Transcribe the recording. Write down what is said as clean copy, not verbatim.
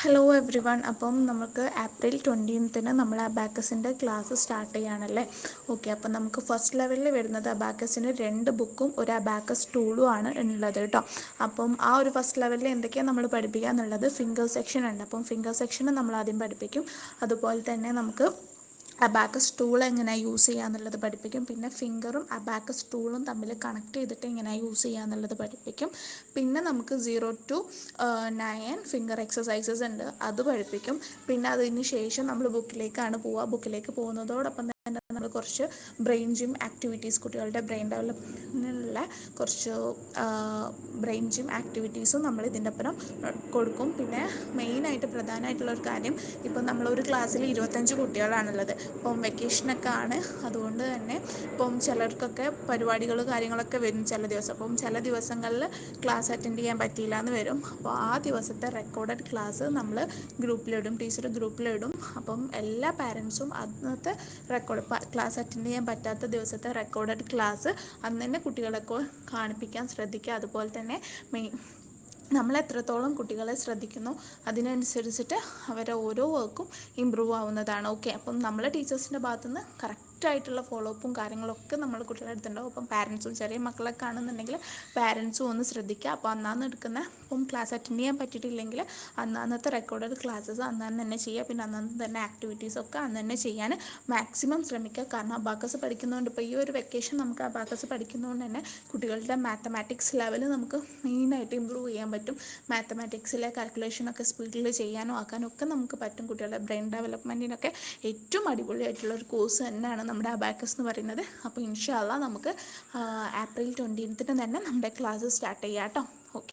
Hello every one. അപ്പം നമുക്ക് April 20-ന് നമ്മൾ അബാക്കസിൻ്റെ ക്ലാസ് സ്റ്റാർട്ട് ചെയ്യുകയാണല്ലേ. ഓക്കെ, അപ്പം നമുക്ക് ഫസ്റ്റ് ലെവലിൽ വരുന്നത് അബാക്കസിന് 2 ബുക്കും ഒരു അബാക്കസ് ടൂളും ആണ് ഉള്ളത് കേട്ടോ. അപ്പം ആ ഒരു ഫസ്റ്റ് ലെവലിൽ എന്തൊക്കെയാണ് നമ്മൾ പഠിപ്പിക്കുക എന്നുള്ളത് ഫിംഗർ സെക്ഷൻ ഉണ്ട്. അപ്പം ഫിംഗർ സെക്ഷന് നമ്മൾ ആദ്യം പഠിപ്പിക്കും. അതുപോലെ തന്നെ നമുക്ക് അബാക്കസ് ടൂൾ എങ്ങനെയാണ് യൂസ് ചെയ്യുക എന്നുള്ളത് പഠിപ്പിക്കും. പിന്നെ ഫിംഗറും അബാക്കസ് ടൂളും തമ്മിൽ കണക്ട് ചെയ്തിട്ട് എങ്ങനെയാണ് യൂസ് ചെയ്യുക എന്നുള്ളത് പഠിപ്പിക്കും. പിന്നെ നമുക്ക് 0 to 9 ഫിംഗർ എക്സസൈസസ് ഉണ്ട്, അത് പഠിപ്പിക്കും. പിന്നെ അതിന് ശേഷം നമ്മൾ ബുക്കിലേക്കാണ് പോവുക. ബുക്കിലേക്ക് പോകുന്നതോടൊപ്പം തന്നെ നമ്മൾ കുറച്ച് ബ്രെയിൻ ജിം ആക്ടിവിറ്റീസ്, കുട്ടികളുടെ ബ്രെയിൻ ഡെവലപ്മെൻറ്റിനുള്ള കുറച്ച് ബ്രെയിൻ ജിം ആക്ടിവിറ്റീസും നമ്മൾ ഇതിൻ്റെ ഒപ്പം കൊടുക്കും. പിന്നെ മെയിനായിട്ട് പ്രധാനമായിട്ടുള്ളൊരു കാര്യം, ഇപ്പം നമ്മളൊരു ക്ലാസ്സിൽ 25 കുട്ടികളാണുള്ളത്. ഇപ്പം വെക്കേഷനൊക്കെ ആണ്, അതുകൊണ്ട് തന്നെ ഇപ്പം ചിലർക്കൊക്കെ പരിപാടികൾ കാര്യങ്ങളൊക്കെ വരും ചില ദിവസം. അപ്പം ചില ദിവസങ്ങളിൽ ക്ലാസ് അറ്റൻഡ് ചെയ്യാൻ പറ്റിയില്ല എന്ന് വരും. അപ്പോൾ ആ ദിവസത്തെ റെക്കോർഡഡ് ക്ലാസ് നമ്മൾ ഗ്രൂപ്പിലിടും, ടീച്ചർ ഗ്രൂപ്പിലിടും. അപ്പം എല്ലാ പാരൻസും അന്നത്തെ റെക്കോർഡ് ക്ലാസ് അറ്റൻഡ് ചെയ്യാൻ പറ്റാത്ത ദിവസത്തെ റെക്കോർഡഡ് ക്ലാസ് അന്ന് തന്നെ കുട്ടികളൊക്കെ കാണിപ്പിക്കാൻ ശ്രദ്ധിക്കുക. അതുപോലെ തന്നെ നമ്മൾ എത്രത്തോളം കുട്ടികളെ ശ്രദ്ധിക്കുന്നു അതിനനുസരിച്ചിട്ട് അവരെ ഓരോ വർക്കും ഇമ്പ്രൂവ് ആവുന്നതാണ്. ഓക്കെ, അപ്പം നമ്മളെ ടീച്ചേഴ്സിൻ്റെ ഭാഗത്തുനിന്ന് കറക്റ്റായിട്ടുള്ള ഫോളോ അപ്പും കാര്യങ്ങളൊക്കെ നമ്മൾ കുട്ടികളെ അടുത്തുണ്ടാവും. അപ്പം പാരൻസും ചെറിയ മക്കളൊക്കെ ആണെന്നുണ്ടെങ്കിൽ പാരൻസും ഒന്ന് ശ്രദ്ധിക്കുക. അപ്പോൾ അന്നാന്ന് എടുക്കുന്ന ഇപ്പം ക്ലാസ് അറ്റൻഡ് ചെയ്യാൻ പറ്റിയിട്ടില്ലെങ്കിൽ അന്നത്തെ റെക്കോർഡഡ് ക്ലാസ്സസ് അന്നാന്ന് തന്നെ ചെയ്യുക. പിന്നെ അന്നന്ന് തന്നെ ആക്ടിവിറ്റീസൊക്കെ അന്ന് തന്നെ ചെയ്യാൻ മാക്സിമം ശ്രമിക്കുക. കാരണം അബാക്കസ് പഠിക്കുന്നതുകൊണ്ട്, ഇപ്പോൾ ഈ ഒരു വെക്കേഷൻ നമുക്ക് അബാക്കസ് പഠിക്കുന്നതുകൊണ്ട് തന്നെ കുട്ടികളുടെ മാത്തമാറ്റിക്സ് ലെവൽ നമുക്ക് മെയിനായിട്ട് ഇമ്പ്രൂവ് ചെയ്യാൻ പറ്റും. മാത്തമാറ്റിക്സിലെ കാൽക്കുലേഷനൊക്കെ സ്പീഡിൽ ചെയ്യാനും ആക്കാനും ഒക്കെ നമുക്ക് പറ്റും. കുട്ടികളുടെ ബ്രെയിൻ ഡെവലപ്മെൻറ്റിനൊക്കെ ഏറ്റവും അടിപൊളിയായിട്ടുള്ളൊരു കോഴ്സ് തന്നെയാണ് നമ്മുടെ അബാക്കസ് എന്ന് പറയുന്നത്. അപ്പോൾ ഇൻഷാ അള്ളാ നമുക്ക് ഏപ്രിൽ 20-ന് തന്നെ നമ്മുടെ ക്ലാസ് സ്റ്റാർട്ട് ചെയ്യാം കേട്ടോ. ഓക്കെ.